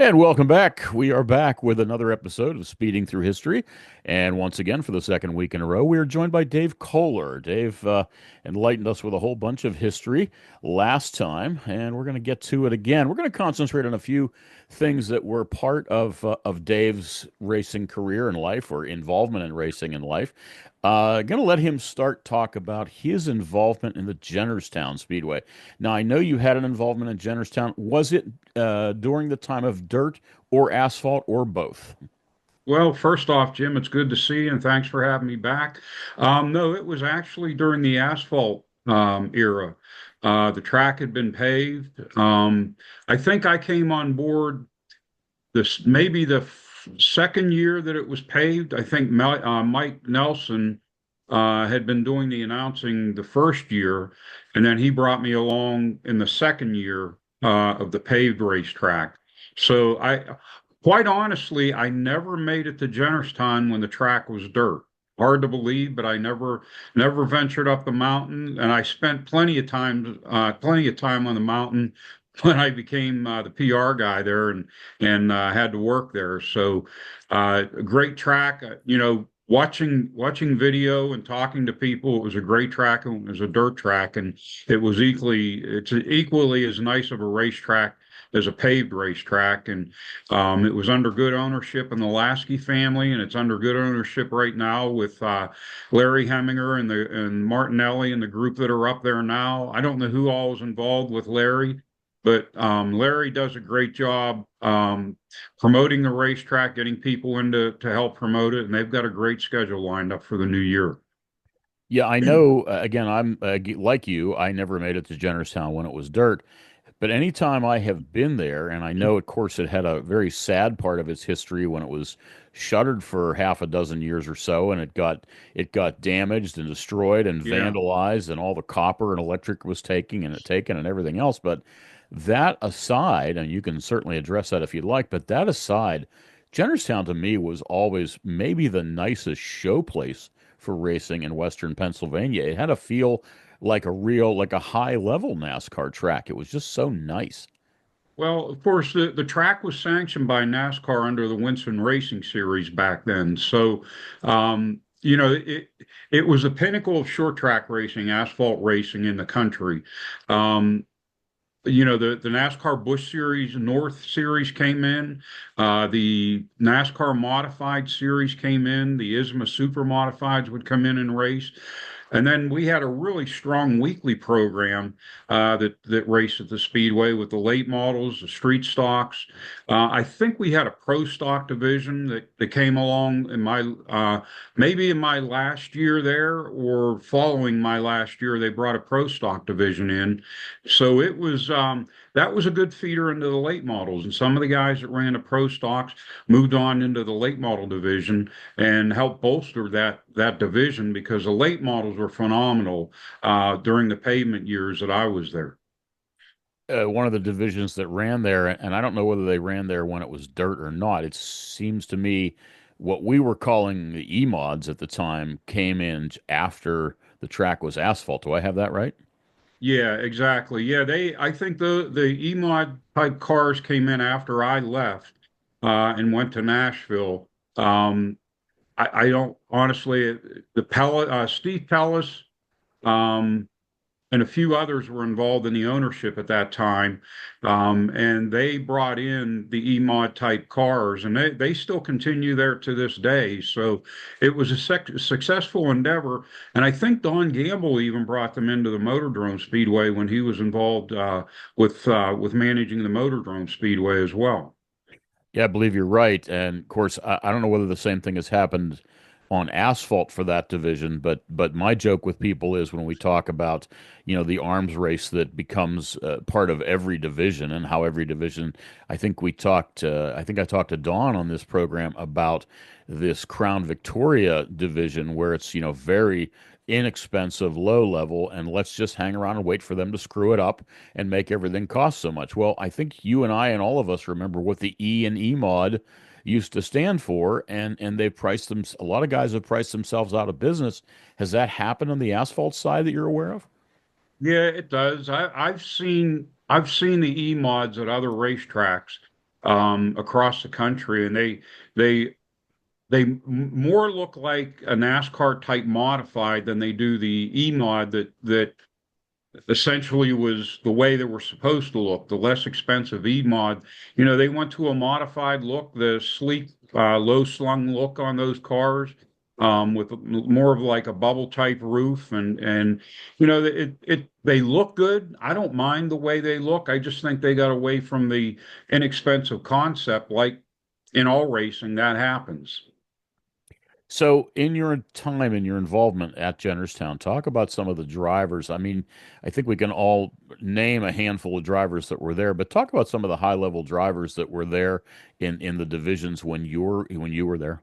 And welcome back. We are back with another episode of Speeding Through History. And once again, for the second week in a row, we are joined by Dave Kohler. Dave enlightened us with a whole bunch of history last time, and we're going to get to it again. We're going to concentrate on a few things that were part of Dave's racing career and life, or involvement in racing in life. Going to let him start talk about his involvement in the Jennerstown Speedway. Now, I know you had an involvement in Jennerstown. Was it during the time of dirt or asphalt or both? Well, first off, Jim, it's good to see you and thanks for having me back. No, it was actually during the asphalt era. The track had been paved. I think I came on board this maybe the second year that it was paved. I think Mike Nelson had been doing the announcing the first year, and then he brought me along in the second year of the paved racetrack. So quite honestly, I never made it to Jennerstown when the track was dirt. Hard to believe, but I never ventured up the mountain, and I spent plenty of time on the mountain when I became the PR guy there and had to work there. So, a great track. Watching video and talking to people, it was a great track and it was a dirt track, and it's equally as nice of a racetrack as a paved racetrack. And it was under good ownership in the Lasky family, and it's under good ownership right now with Larry Heminger and Martinelli and the group that are up there now. I don't know who all is involved with Larry, but Larry does a great job promoting the racetrack, getting people in to help promote it, and they've got a great schedule lined up for the new year. Yeah, I know. Again, I'm like you. I never made it to Jennerstown when it was dirt. But anytime I have been there, and I know, of course, it had a very sad part of its history when it was shuttered for half a dozen years or so, and it got damaged and destroyed and Yeah. vandalized, and all the copper and electric was taken and everything else. But that aside, and you can certainly address that if you'd like, but that aside, Jennerstown to me was always maybe the nicest show place for racing in Western Pennsylvania. It had a feel like a high level NASCAR track. It was just so nice. Well, of course, the track was sanctioned by NASCAR under the Winston Racing Series back then. So, it was the pinnacle of short track racing, asphalt racing in the country. Um, the NASCAR Busch Series North Series came in, the NASCAR Modified Series came in, the ISMA Super Modifieds would come in and race. And then we had a really strong weekly program that raced at the Speedway with the late models, the street stocks. I think we had a pro stock division that came along in my maybe in my last year there or following my last year. They brought a pro stock division in, so it was that was a good feeder into the late models. And some of the guys that ran the pro stocks moved on into the late model division and helped bolster that division because the late models were phenomenal during the pavement years that I was there. One of the divisions that ran there, and I don't know whether they ran there when it was dirt or not. It seems to me what we were calling the E-mods at the time came in after the track was asphalt. Do I have that right? Yeah, exactly. Yeah, I think the E-mod type cars came in after I left and went to Nashville. I don't honestly, Steve Pellis, um, and a few others were involved in the ownership at that time. And they brought in the E-mod type cars, and they still continue there to this day. So it was a successful endeavor. And I think Don Gamble even brought them into the Motordrome Speedway when he was involved with managing the Motordrome Speedway as well. Yeah, I believe you're right. And of course, I don't know whether the same thing has happened on asphalt for that division, but my joke with people is when we talk about, the arms race that becomes part of every division and how every division, I think I talked to Dawn on this program about this Crown Victoria division where it's, very inexpensive, low level, and let's just hang around and wait for them to screw it up and make everything cost so much. Well, I think you and I and all of us remember what the E and E mod used to stand for, and they've priced them. A lot of guys have priced themselves out of business. Has that happened on the asphalt side that you're aware of? Yeah, it does. I've seen. I've seen the E mods at other racetracks across the country, and they more look like a NASCAR type modified than they do the E mod that essentially was the way they were supposed to look, the less expensive E mod. You know, they went to a modified look, the sleek, low slung look on those cars, with more of like a bubble type roof, and you know, they look good. I don't mind the way they look. I just think they got away from the inexpensive concept. Like in all racing, that happens. So, in your time and your involvement at Jennerstown, talk about some of the drivers. I mean, I think we can all name a handful of drivers that were there, but talk about some of the high level drivers that were there in the divisions when you were there.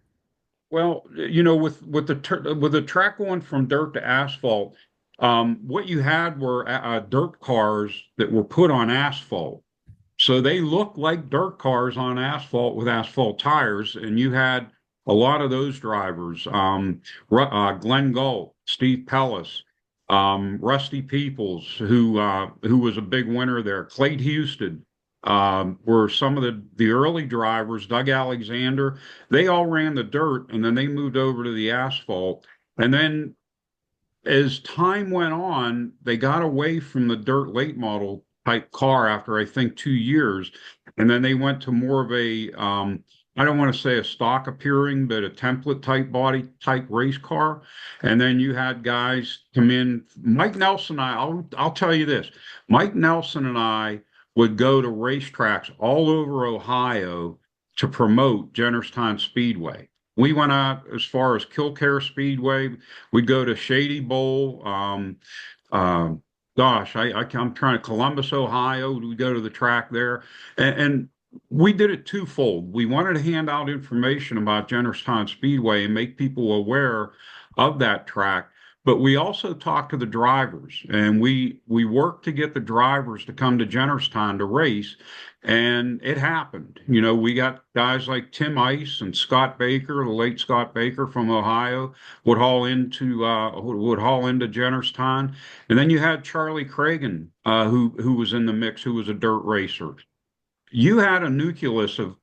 Well, you know, with the track going from dirt to asphalt, what you had were dirt cars that were put on asphalt. So they looked like dirt cars on asphalt with asphalt tires, and you had a lot of those drivers. Glenn Galt, Steve Pellis, Rusty Peoples, who was a big winner there. Clayton Houston were some of the early drivers. Doug Alexander, they all ran the dirt, and then they moved over to the asphalt. And then as time went on, they got away from the dirt late model type car after I think 2 years, and then they went to more of a I don't want to say a stock appearing, but a template type body type race car. And then you had guys come in. Mike Nelson, I'll tell you this: Mike Nelson and I would go to racetracks all over Ohio to promote Jennerstown Speedway. We went out as far as Killcare Speedway. We'd go to Shady Bowl. Um, I'm trying to Columbus, Ohio. We go to the track there, and we did it twofold. We wanted to hand out information about Jennerstown Speedway and make people aware of that track. But we also talked to the drivers, and we worked to get the drivers to come to Jennerstown to race, and it happened. You know, we got guys like Tim Ice and Scott Baker, the late Scott Baker from Ohio, would haul into Jennerstown, and then you had Charlie Cragen, who was in the mix, who was a dirt racer. You had a nucleus of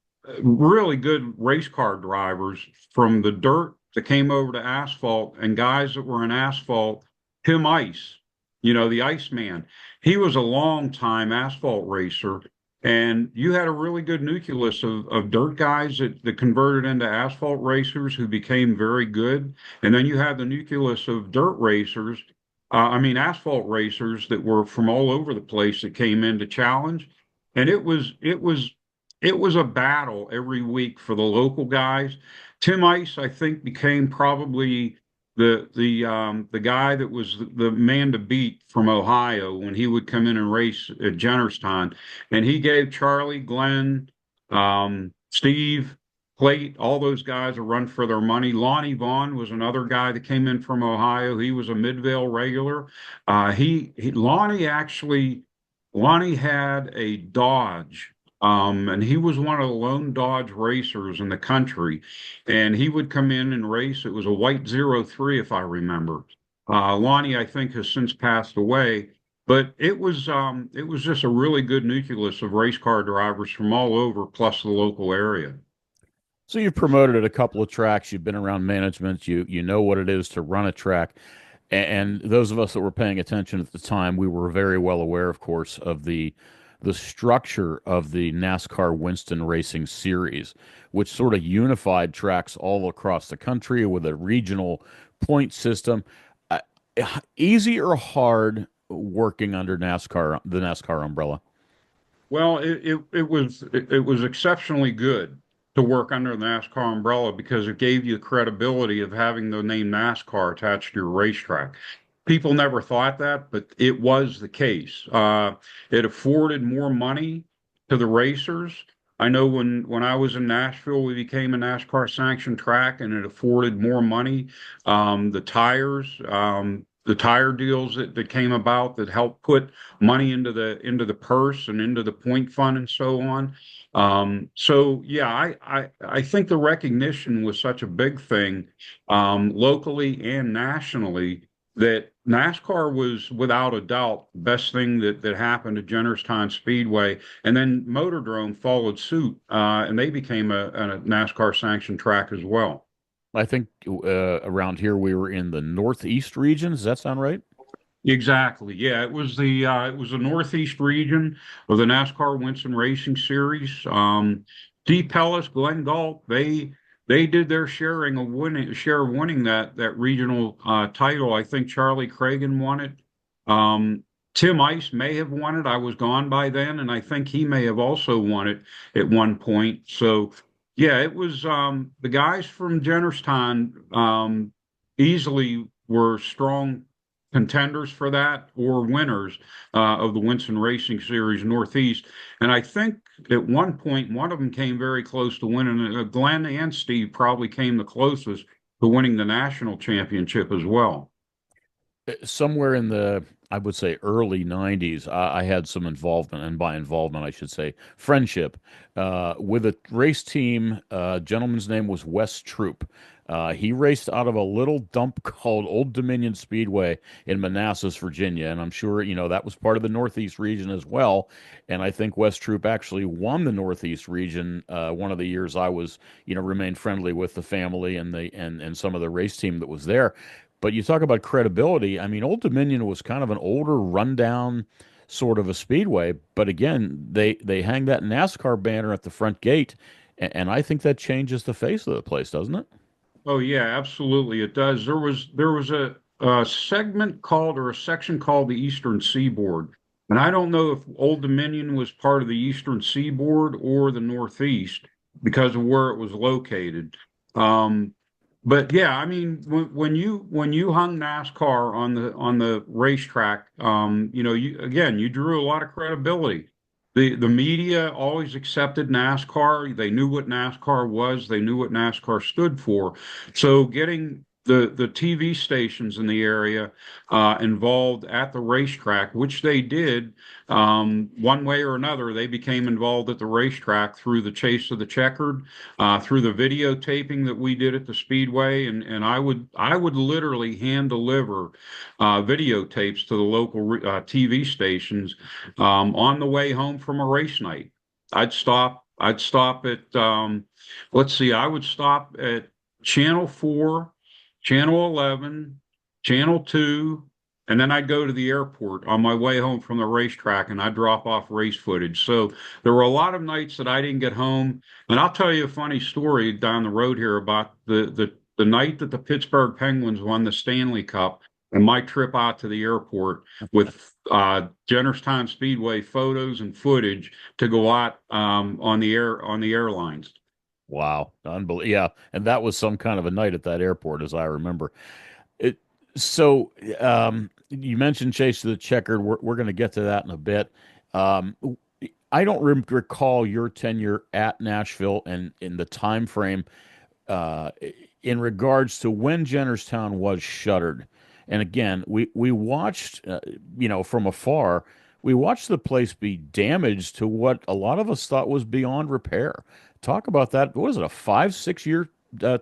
really good race car drivers from the dirt that came over to asphalt, and guys that were in asphalt. Tim Ice, you know, the Iceman, he was a long time asphalt racer. And you had a really good nucleus of dirt guys that converted into asphalt racers who became very good. And then you had the nucleus of dirt racers, asphalt racers that were from all over the place that came in to challenge. And it was a battle every week for the local guys. Tim Ice, I think, became probably the guy that was the man to beat from Ohio when he would come in and race at Jennerstown, and he gave Charlie, Glenn, Steve, Plate, all those guys a run for their money. Lonnie Vaughn was another guy that came in from Ohio. He was a Midvale regular. Lonnie actually Lonnie had a Dodge, and he was one of the lone Dodge racers in the country. And he would come in and race. It was a white 03, if I remember. Lonnie, I think, has since passed away, but it was just a really good nucleus of race car drivers from all over, plus the local area. So you've promoted at a couple of tracks, you've been around management, you know what it is to run a track. And those of us that were paying attention at the time, we were very well aware, of course, of the structure of the NASCAR Winston Racing Series, which sort of unified tracks all across the country with a regional point system. Uh, Easy or hard working under the NASCAR umbrella? Well, it was exceptionally good to work under the NASCAR umbrella because it gave you the credibility of having the name NASCAR attached to your racetrack. People never thought that, but it was the case. It afforded more money to the racers. I know when I was in Nashville, we became a NASCAR sanctioned track, and it afforded more money. The tire deals that came about that helped put money into the purse and into the point fund and so on. So yeah, I think the recognition was such a big thing, locally and nationally, that NASCAR was without a doubt the best thing that happened to Jennerstown Speedway, and then Motordrome followed suit, and they became a NASCAR sanctioned track as well. I think around here we were in the Northeast region. Does that sound right? Exactly. Yeah, it was the Northeast region of the NASCAR Winston Racing Series. Dee Pellis, Glenn Galt, they did their share of winning that regional title. I think Charlie Cragen won it. Um, Tim Ice may have won it. I was gone by then, and I think he may have also won it at one point. So yeah, it was the guys from Jennerstown easily were strong contenders for that or winners of the Winston Racing Series Northeast. And I think at one point, one of them came very close to winning. Glenn and Steve probably came the closest to winning the national championship as well. Somewhere in the, I would say, early 90s, I had some involvement, and by involvement, I should say friendship, with a race team. Gentleman's name was Wes Troop. He raced out of a little dump called Old Dominion Speedway in Manassas, Virginia, and I'm sure, that was part of the Northeast region as well. And I think Wes Troop actually won the Northeast region one of the years I was, remained friendly with the family and and some of the race team that was there. But you talk about credibility. I mean, Old Dominion was kind of an older, rundown sort of a speedway, but again, they hang that NASCAR banner at the front gate, and I think that changes the face of the place, doesn't it? Oh yeah, absolutely. It does. There was a segment called or a section called the Eastern Seaboard. And I don't know if Old Dominion was part of the Eastern Seaboard or the Northeast because of where it was located. Um, but yeah, I mean, when you hung NASCAR on the racetrack, you drew a lot of credibility. The media always accepted NASCAR. They knew what NASCAR was. They knew what NASCAR stood for. So getting the TV stations in the area involved at the racetrack, which they did, one way or another, they became involved at the racetrack through the Chase of the Checkered, through the videotaping that we did at the Speedway, and I would literally hand deliver videotapes to the local TV stations on the way home from a race night. I'd stop at let's see, I would stop at Channel 4, Channel 11, Channel 2, and then I'd go to the airport on my way home from the racetrack and I'd drop off race footage. So there were a lot of nights that I didn't get home. And I'll tell you a funny story down the road here about the night that the Pittsburgh Penguins won the Stanley Cup and my trip out to the airport with Jennerstown Speedway photos and footage to go out on the airlines. Wow, unbelievable. Yeah, and that was some kind of a night at that airport, as I remember. It, so, you mentioned Chase to the Checkered. We're going to get to that in a bit. Um, I don't recall your tenure at Nashville and in the time frame uh, in regards to when Jennerstown was shuttered. And again, we watched, from afar, we watched the place be damaged to what a lot of us thought was beyond repair. Talk about that. What was it, a 5, 6 year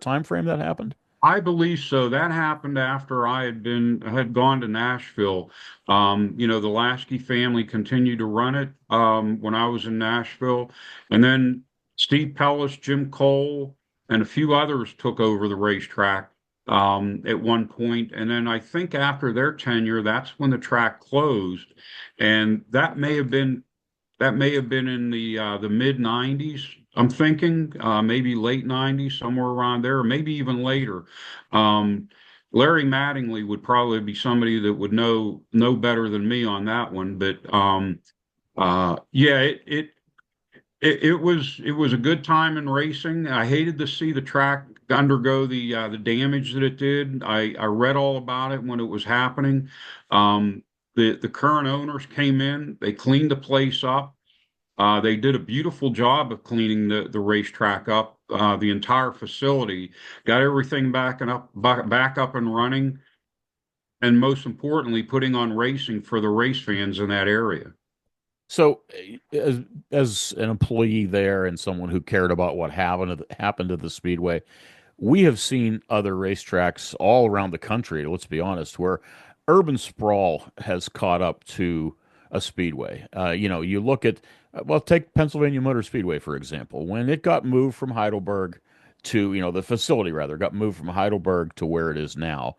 time frame that happened? I believe so. That happened after I had gone to Nashville. The Lasky family continued to run it when I was in Nashville, and then Steve Pellis, Jim Cole, and a few others took over the racetrack at one point. And then I think after their tenure, that's when the track closed, and that may have been in the mid '90s. I'm thinking maybe late '90s, somewhere around there, or maybe even later. Um, Larry Mattingly would probably be somebody that would know better than me on that one. But yeah, it was a good time in racing. I hated to see the track undergo the damage that it did. I read all about it when it was happening. The current owners came in, they cleaned the place up. They did a beautiful job of cleaning the racetrack up, the entire facility, got everything back up and running, and most importantly, putting on racing for the race fans in that area. So, as an employee there and someone who cared about what happened to the Speedway, we have seen other racetracks all around the country, let's be honest, where urban sprawl has caught up to a speedway. You look at, well, take Pennsylvania Motor Speedway, for example. When it got moved from Heidelberg to, the facility rather, got moved from Heidelberg to where it is now,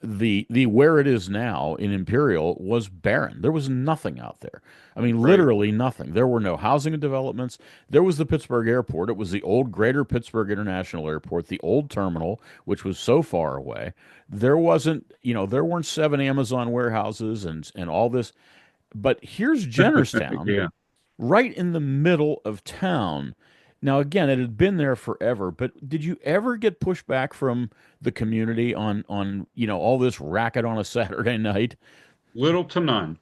the where it is now in Imperial was barren. There was nothing out there. I mean, Right. literally nothing. There were no housing developments. There was the Pittsburgh Airport. It was the old Greater Pittsburgh International Airport, the old terminal, which was so far away. There wasn't, there weren't seven Amazon warehouses and all this. But here's Jennerstown, Yeah. right in the middle of town. Now, again, it had been there forever, but did you ever get pushback from the community on all this racket on a Saturday night? Little to none.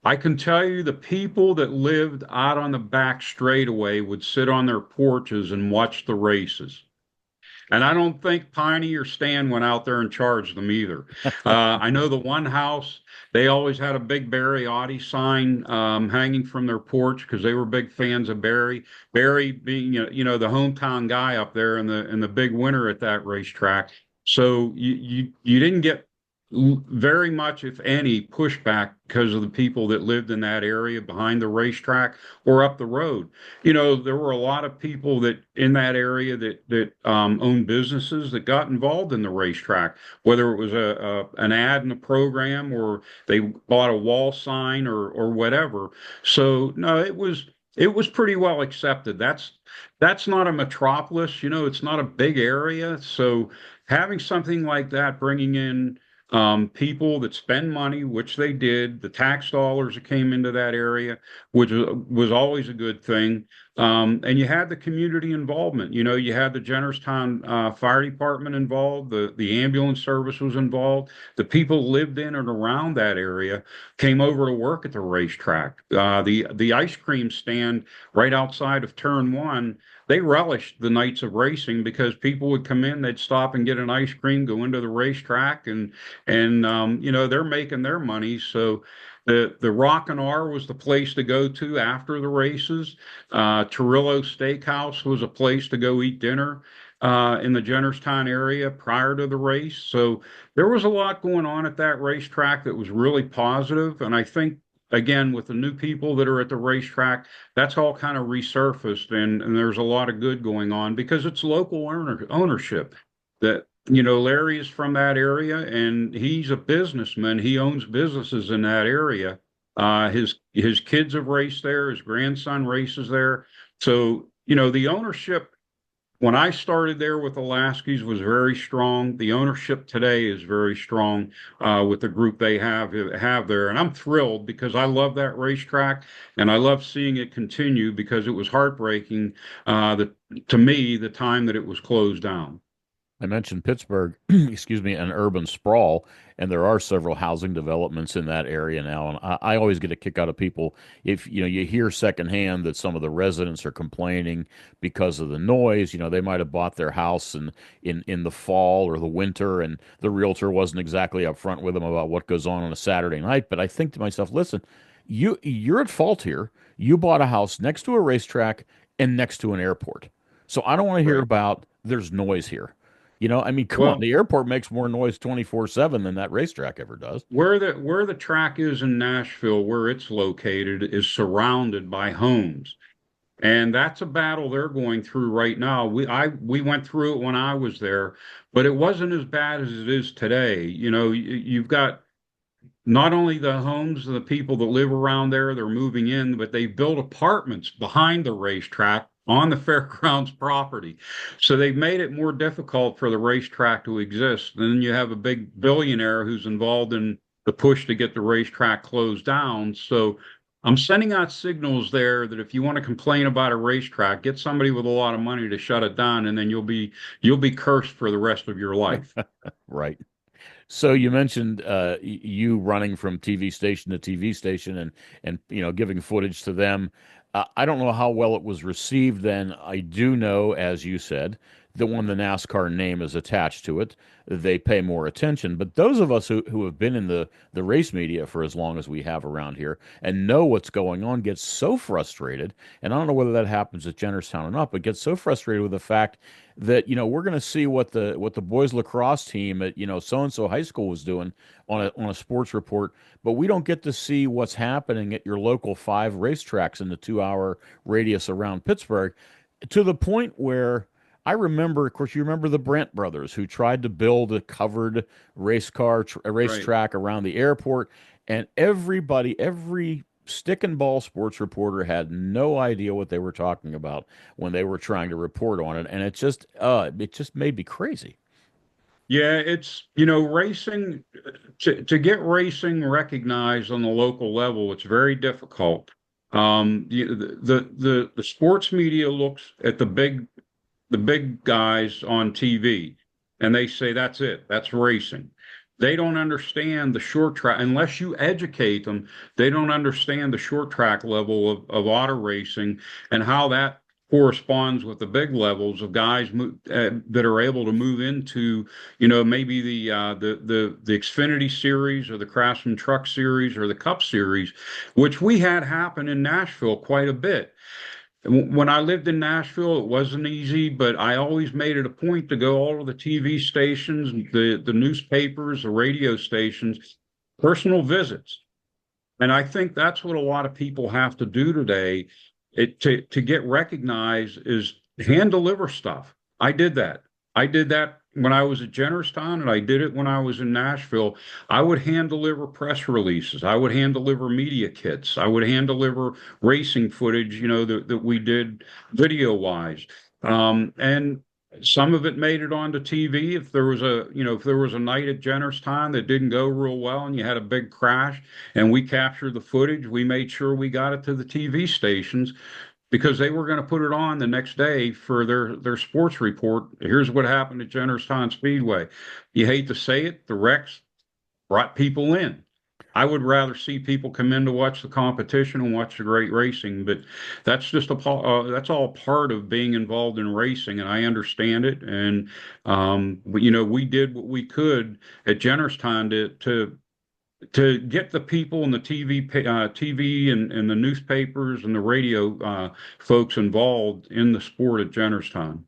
I can tell you the people that lived out on the back straightaway would sit on their porches and watch the races. And I don't think Piney or Stan went out there and charged them either. I know the one house, they always had a big Barry Audi sign hanging from their porch because they were big fans of Barry. Barry being, the hometown guy up there and the big winner at that racetrack. So you didn't get very much, if any, pushback because of the people that lived in that area behind the racetrack or up the road. There were a lot of people that in that area that owned businesses that got involved in the racetrack, whether it was an ad in a program or they bought a wall sign or whatever. So no, it was pretty well accepted. That's not a metropolis, it's not a big area. So having something like that bringing in people that spend money, which they did, the tax dollars that came into that area, which was always a good thing. And you had the community involvement. You had the Jennerstown Fire Department involved, the ambulance service was involved. The people lived in and around that area came over to work at the racetrack. The ice cream stand right outside of Turn One, they relished the nights of racing because people would come in, they'd stop and get an ice cream, go into the racetrack, and they're making their money. So the Rock and R was the place to go to after the races. Torillo Steakhouse was a place to go eat dinner in the Jennerstown area prior to the race. So there was a lot going on at that racetrack that was really positive. And I think, again, with the new people that are at the racetrack, that's all kind of resurfaced, and there's a lot of good going on because it's local ownership. That Larry is from that area, and he's a businessman. He owns businesses in that area. His kids have raced there. His grandson races there. So the ownership when I started there with the Laskys was very strong. The ownership today is very strong with the group they have there, and I'm thrilled because I love that racetrack and I love seeing it continue because it was heartbreaking to me the time that it was closed down. I mentioned Pittsburgh, excuse me, an urban sprawl, and there are several housing developments in that area now. And I always get a kick out of people if you hear secondhand that some of the residents are complaining because of the noise. They might have bought their house in the fall or the winter, and the realtor wasn't exactly upfront with them about what goes on a Saturday night. But I think to myself, listen, you're at fault here. You bought a house next to a racetrack and next to an airport, so I don't want to hear Right. about there's noise here. I mean, come on, Well, the airport makes more noise 24/7 than that racetrack ever does. where the track is in Nashville, where it's located, is surrounded by homes. And that's a battle they're going through right now. We went through it when I was there, but it wasn't as bad as it is today. You've got not only the homes and the people that live around there, they're moving in, but they built apartments behind the racetrack on the fairgrounds property. So they've made it more difficult for the racetrack to exist. And then you have a big billionaire who's involved in the push to get the racetrack closed down. So I'm sending out signals there that if you want to complain about a racetrack, get somebody with a lot of money to shut it down, and then you'll be cursed for the rest of your life. Right. So you mentioned you running from TV station to TV station and giving footage to them. I don't know how well it was received then. I do know, as you said, the when the NASCAR name is attached to it, they pay more attention. But those of us who have been in the race media for as long as we have around here and know what's going on get so frustrated. And I don't know whether that happens at Jennerstown or not, but get so frustrated with the fact that we're going to see what the boys lacrosse team at so and so high school was doing on a sports report, but we don't get to see what's happening at your local five racetracks in the 2 hour radius around Pittsburgh, to the point where I remember, of course, you remember the Brent brothers who tried to build a covered Right. racetrack around the airport, and every stick and ball sports reporter had no idea what they were talking about when they were trying to report on it, and it just made me crazy. Yeah, it's, racing to get racing recognized on the local level, it's very difficult. The sports media looks at the big guys on TV and they say that's it, that's racing. They don't understand the short track unless you educate them. They don't understand the short track level of auto racing and how that corresponds with the big levels of guys that are able to move into, maybe the Xfinity series or the Craftsman Truck series or the Cup series, which we had happen in Nashville quite a bit. When I lived in Nashville, it wasn't easy, but I always made it a point to go all of the TV stations, the newspapers, the radio stations, personal visits. And I think that's what a lot of people have to do today. To get recognized is hand deliver stuff. I did that. I did that when I was at Jennerstown, and I did it when I was in Nashville. I would hand deliver press releases. I would hand deliver media kits. I would hand deliver racing footage, that we did video wise. And some of it made it onto TV. If there was a night at Jennerstown that didn't go real well and you had a big crash and we captured the footage, we made sure we got it to the TV stations because they were going to put it on the next day for their sports report. Here's what happened at Jennerstown Speedway. You hate to say it, the wrecks brought people in. I would rather see people come in to watch the competition and watch the great racing, but that's all part of being involved in racing, and I understand it. And but we did what we could at Jennerstown to get the people and the TV and the newspapers and the radio folks involved in the sport at Jennerstown.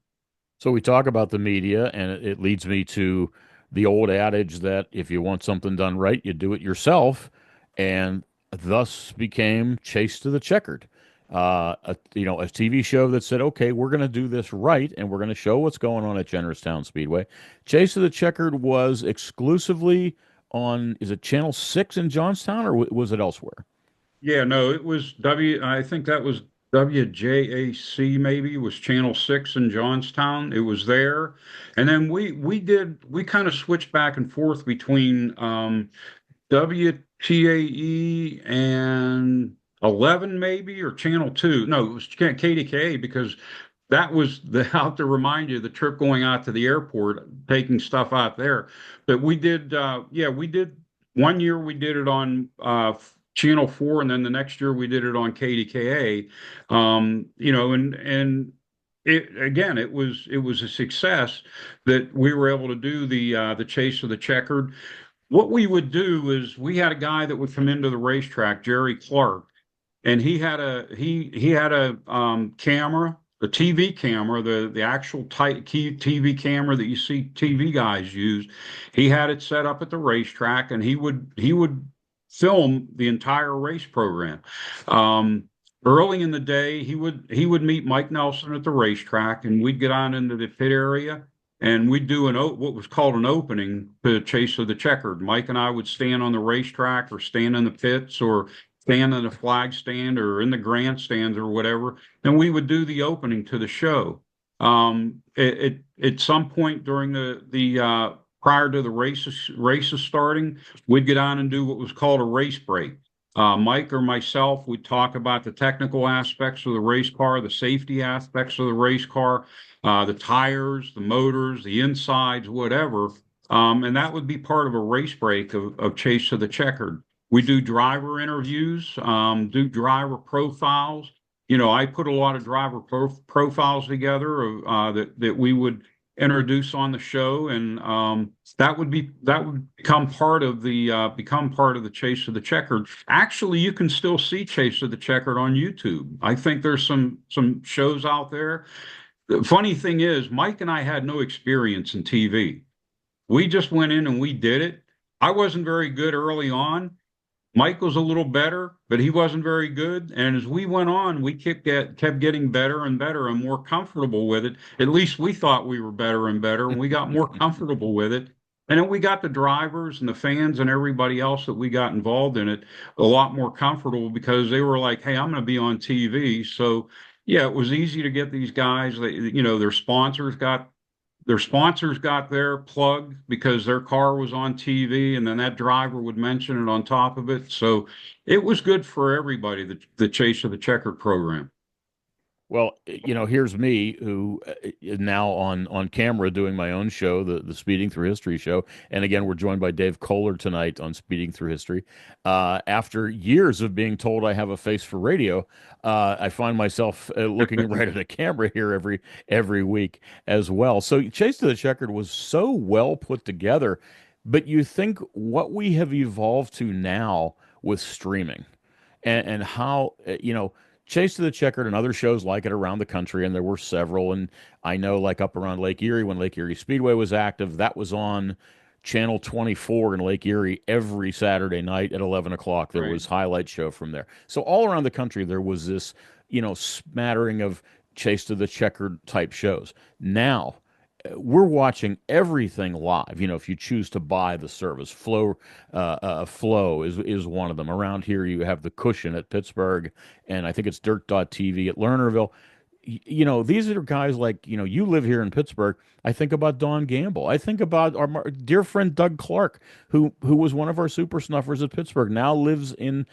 So we talk about the media, and it leads me to the old adage that if you want something done right, you do it yourself, and thus became Chase to the Checkered. A TV show that said, "Okay, we're going to do this right, and we're going to show what's going on at Jennerstown Speedway." Chase to the Checkered was exclusively on, is it Channel 6 in Johnstown, or was it elsewhere? Yeah, no, it was I think that was WJAC, maybe was Channel 6 in Johnstown. It was there. And then we kind of switched back and forth between WTAE and 11 maybe, or Channel 2. No, it was KDKA because that was the I have to remind you the trip going out to the airport, taking stuff out there. But we did 1 year we did it on Channel 4, and then the next year we did it on KDKA. And it was a success that we were able to do the Chase of the Checkered. What we would do is we had a guy that would come into the racetrack, Jerry Clark, and he had a camera, the TV camera, the actual tight key TV camera that you see TV guys use. He had it set up at the racetrack, and he would film the entire race program. Early in the day, he would meet Mike Nelson at the racetrack, and we'd get on into the pit area, and we'd do what was called an opening to Chase of the Checkered. Mike and I would stand on the racetrack or stand in the pits or stand in the flag stand or in the grandstands or whatever, and we would do the opening to the show. At some point during the prior to the races starting, we'd get on and do what was called a race break. Mike or myself would talk about the technical aspects of the race car, the safety aspects of the race car, the tires, the motors, the insides, whatever. And that would be part of a race break of Chase to the Checkered. We do driver interviews, do driver profiles. I put a lot of driver profiles together that we would introduce on the show, and that would become part of the Chase of the Checkered. Actually, you can still see Chase of the Checkered on YouTube. I think there's some shows out there. The funny thing is, Mike and I had no experience in TV. We just went in and we did it. I wasn't very good early on. Mike was a little better, but he wasn't very good. And as we went on, we kept getting better and better and more comfortable with it. At least we thought we were better and better, and we got more comfortable with it. And then we got the drivers and the fans and everybody else that we got involved in it a lot more comfortable because they were like, "Hey, I'm going to be on TV." So yeah, it was easy to get these guys. Their sponsors got their plug because their car was on TV, and then that driver would mention it on top of it. So it was good for everybody, the Chase of the Checkered program. Well, here's me who is now on camera doing my own show, the Speeding Through History show. And again, we're joined by Dave Kohler tonight on Speeding Through History. After years of being told I have a face for radio, I find myself looking right at a camera here every week as well. So Chase to the Checkered was so well put together, but you think what we have evolved to now with streaming and how Chase to the Checkered and other shows like it around the country, and there were several. And I know, like up around Lake Erie, when Lake Erie Speedway was active, that was on Channel 24 in Lake Erie every Saturday night at 11 o'clock. There Right. was highlight show from there. So all around the country, there was this, smattering of Chase to the Checkered type shows. Now, we're watching everything live. If you choose to buy the service, Flow is one of them. Around here, you have the Cushion at Pittsburgh, and I think it's Dirt.TV at Lernerville. These are guys like you live here in Pittsburgh. I think about Don Gamble. I think about our dear friend Doug Clark, who was one of our super snuffers at Pittsburgh. Now lives in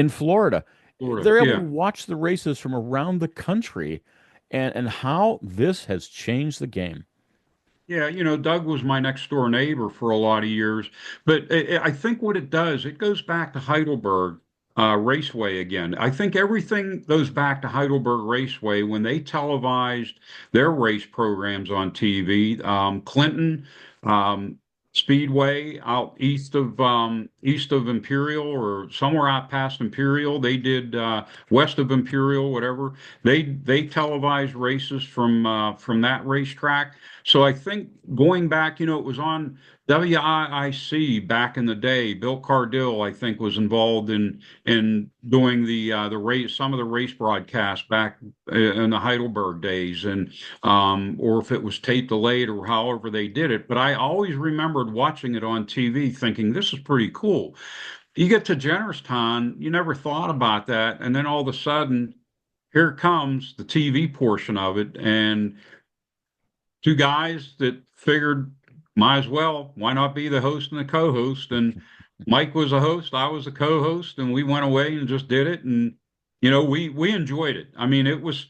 Florida. Florida. They're able to Yeah. watch the races from around the country, and how this has changed the game. Yeah, Doug was my next door neighbor for a lot of years. But I think what it does, it goes back to Heidelberg Raceway again. I think everything goes back to Heidelberg Raceway when they televised their race programs on TV. Clinton, um, Speedway out east of Imperial or somewhere out past Imperial. They did west of Imperial, whatever. They televised races from that racetrack. So I think going back, it was on WIIC back in the day. Bill Cardill, I think, was involved in doing the race, some of the race broadcasts back in the Heidelberg days, and or if it was tape delayed or however they did it. But I always remembered watching it on TV, thinking this is pretty cool. You get to Jennerstown, you never thought about that, and then all of a sudden, here comes the TV portion of it, and two guys that figured might as well, why not be the host and the co-host? And Mike was a host, I was a co-host, and we went away and just did it. And we enjoyed it. I mean, it was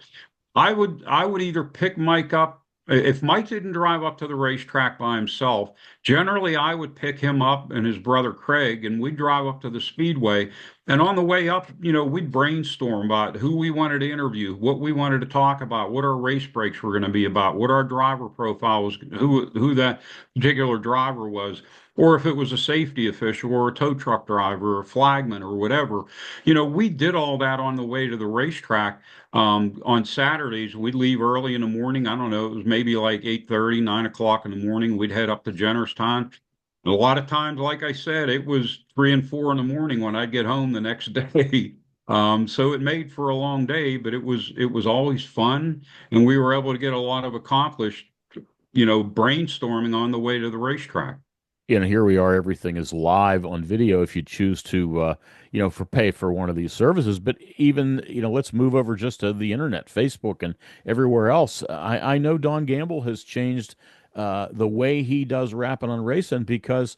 I would either pick Mike up if Mike didn't drive up to the racetrack by himself. Generally, I would pick him up and his brother Craig, and we'd drive up to the speedway. And on the way up, we'd brainstorm about who we wanted to interview, what we wanted to talk about, what our race breaks were going to be about, what our driver profile was, who that particular driver was, or if it was a safety official or a tow truck driver or a flagman or whatever. We did all that on the way to the racetrack. On Saturdays, we'd leave early in the morning. I don't know, it was maybe like 8:30, 9 o'clock in the morning. We'd head up to Jennerstown. A lot of times, like I said, it was 3 and 4 in the morning when I'd get home the next day. So it made for a long day, but it was always fun, and we were able to get a lot of accomplished, brainstorming on the way to the racetrack. Here we are. Everything is live on video if you choose to, for pay for one of these services. But even, let's move over just to the internet, Facebook, and everywhere else. I know Don Gamble has changed the way he does rapping on racing because,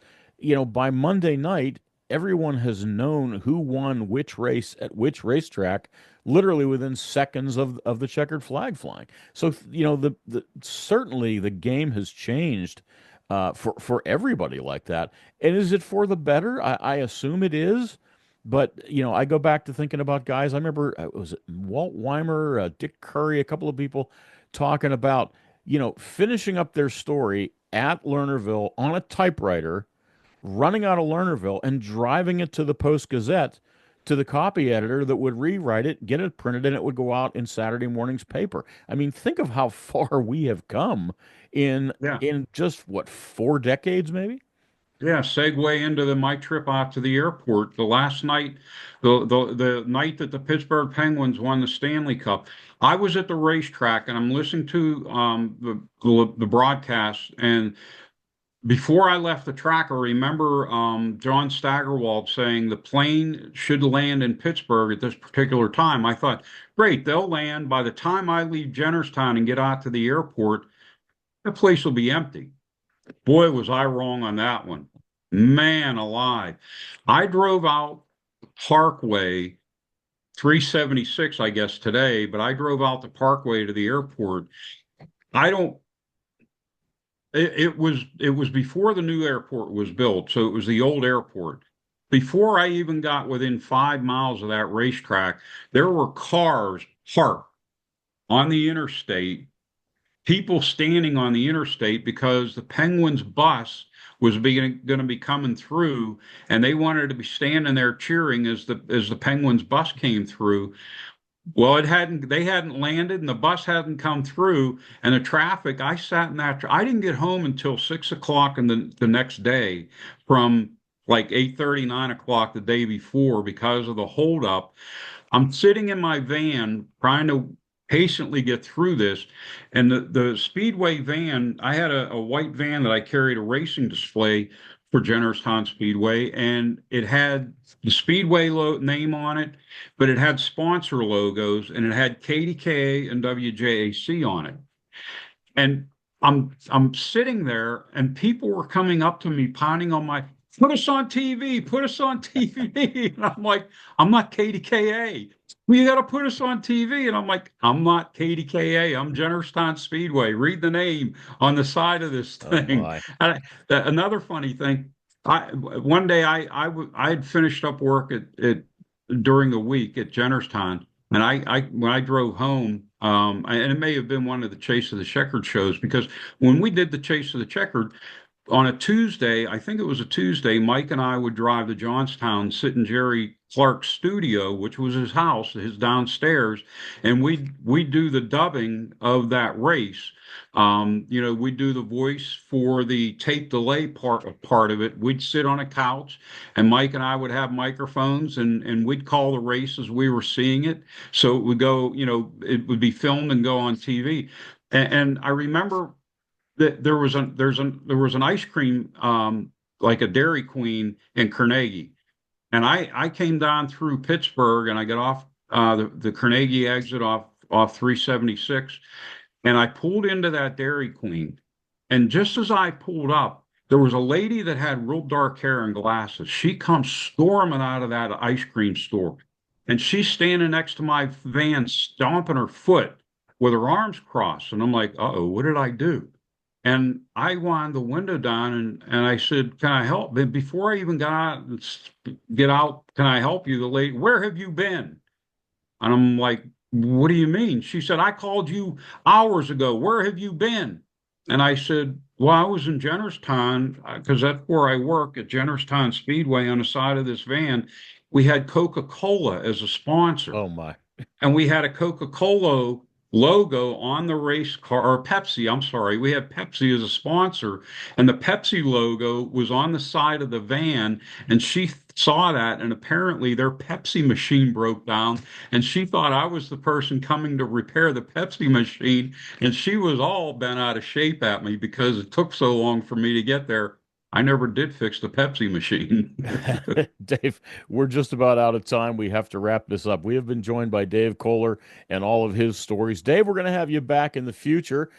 by Monday night, everyone has known who won which race at which racetrack, literally within seconds of the checkered flag flying. So, certainly the game has changed for everybody like that. And is it for the better? I assume it is. But I go back to thinking about guys. I remember was it Walt Weimer, Dick Curry, a couple of people talking about finishing up their story at Lernerville on a typewriter, running out of Lernerville and driving it to the Post Gazette to the copy editor that would rewrite it, get it printed, and it would go out in Saturday morning's paper. I mean, think of how far we have come in Yeah. in just what, 4 decades, maybe? Yeah, segue into my trip out to the airport. The last night, the night that the Pittsburgh Penguins won the Stanley Cup, I was at the racetrack and I'm listening to the broadcast. And before I left the track, I remember John Steigerwald saying the plane should land in Pittsburgh at this particular time. I thought, great, they'll land. By the time I leave Jennerstown and get out to the airport, the place will be empty. Boy, was I wrong on that one. Man alive. I drove out Parkway 376, I guess, today, but I drove out the Parkway to the airport. I don't, it was before the new airport was built, so it was the old airport. Before I even got within 5 miles of that racetrack, there were cars parked on the interstate, people standing on the interstate because the Penguins bus was going to be coming through, and they wanted to be standing there cheering as the Penguins bus came through. Well, they hadn't landed, and the bus hadn't come through, and the traffic. I sat in that. I didn't get home until 6 o'clock in the next day from like 8:30, 9 o'clock the day before because of the holdup. I'm sitting in my van trying to patiently get through this. And the Speedway van, I had a white van that I carried a racing display for Jennerstown Speedway, and it had the Speedway name on it, but it had sponsor logos and it had KDKA and WJAC on it. And I'm sitting there, and people were coming up to me, pounding on my, put us on TV, put us on TV. And I'm like, I'm not KDKA. Well, you got to put us on TV. And I'm like, I'm not KDKA. I'm Jennerstown Speedway. Read the name on the side of this Oh thing. my. Another funny thing, one day I had finished up work at during the week at Jennerstown, and I when I drove home, and it may have been one of the Chase of the Checkered shows because when we did the Chase of the Checkered, on a Tuesday, I think it was a Tuesday, Mike and I would drive to Johnstown, sit in Jerry Clark's studio, which was his house, his downstairs, and we'd do the dubbing of that race. We'd do the voice for the tape delay part of it. We'd sit on a couch, and Mike and I would have microphones, and we'd call the race as we were seeing it. So it would go, it would be filmed and go on TV. And I remember there was an ice cream like a Dairy Queen in Carnegie, and I came down through Pittsburgh and I got off the Carnegie exit off 376, and I pulled into that Dairy Queen, and just as I pulled up, there was a lady that had real dark hair and glasses. She comes storming out of that ice cream store, and she's standing next to my van, stomping her foot with her arms crossed, and I'm like, uh-oh, what did I do? And I wound the window down, and I said, can I help? But before I even get out, can I help you? The lady, where have you been? And I'm like, what do you mean? She said, I called you hours ago. Where have you been? And I said, well, I was in Jennerstown because that's where I work at Jennerstown Speedway on the side of this van. We had Coca-Cola as a sponsor, Oh my. and we had a Coca-Cola logo on the race car, or Pepsi, I'm sorry. We had Pepsi as a sponsor, and the Pepsi logo was on the side of the van, and she saw that, and apparently their Pepsi machine broke down, and she thought I was the person coming to repair the Pepsi machine, and she was all bent out of shape at me because it took so long for me to get there. I never did fix the Pepsi machine. Dave, we're just about out of time. We have to wrap this up. We have been joined by Dave Kohler and all of his stories. Dave, we're going to have you back in the future.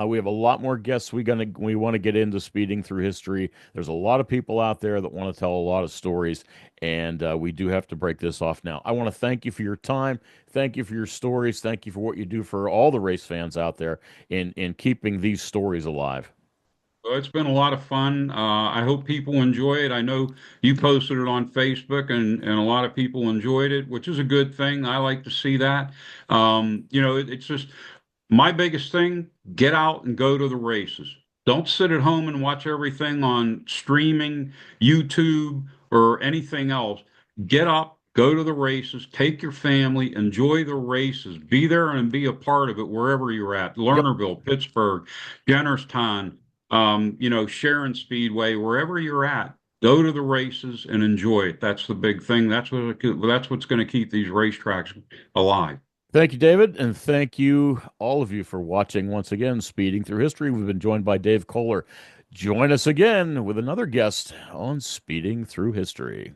We have a lot more guests we want to get into speeding through history. There's a lot of people out there that want to tell a lot of stories, and we do have to break this off now. I want to thank you for your time. Thank you for your stories. Thank you for what you do for all the race fans out there in keeping these stories alive. Well, it's been a lot of fun. I hope people enjoy it. I know you posted it on Facebook and a lot of people enjoyed it, which is a good thing. I like to see that. It's just my biggest thing, get out and go to the races. Don't sit at home and watch everything on streaming, YouTube, or anything else. Get up, go to the races, take your family, enjoy the races, be there and be a part of it wherever you're at. Yep. Lernerville, Pittsburgh, Jennerstown, Sharon Speedway, wherever you're at. Go to the races and enjoy it. That's the big thing. That's what's going to keep these racetracks alive. Thank you, David, and thank you, all of you, for watching once again, Speeding Through History. We've been joined by Dave Kohler. Join us again with another guest on Speeding Through History.